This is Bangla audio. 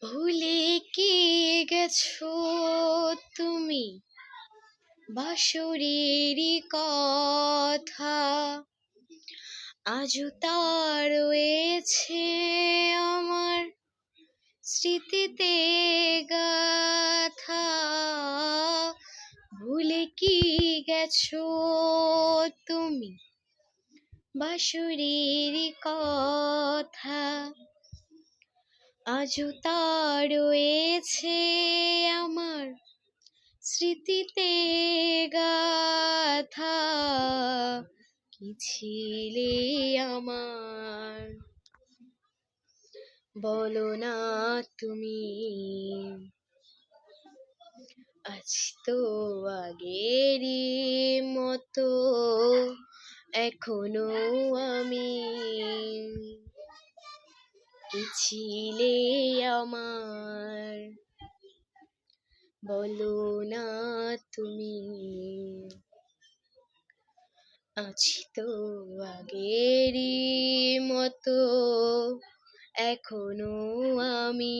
ভুলে কি গেছো তুমি বাঁশরেরই কথা, আজও তা রয়েছে আমার স্মৃতিতে গাথা। ভুলে কি গেছো তুমি বাঁশরেরই কথা, আজও তা রয়েছে আমার স্মৃতিতে গাথা। কি ছিলে আমার, বলো না তুমি, আজ তো আগেরই মতো এখনো আমি। কি ছিলে আমার, বলো না তুমি, আছি তো আগেরই মতো এখনো আমি।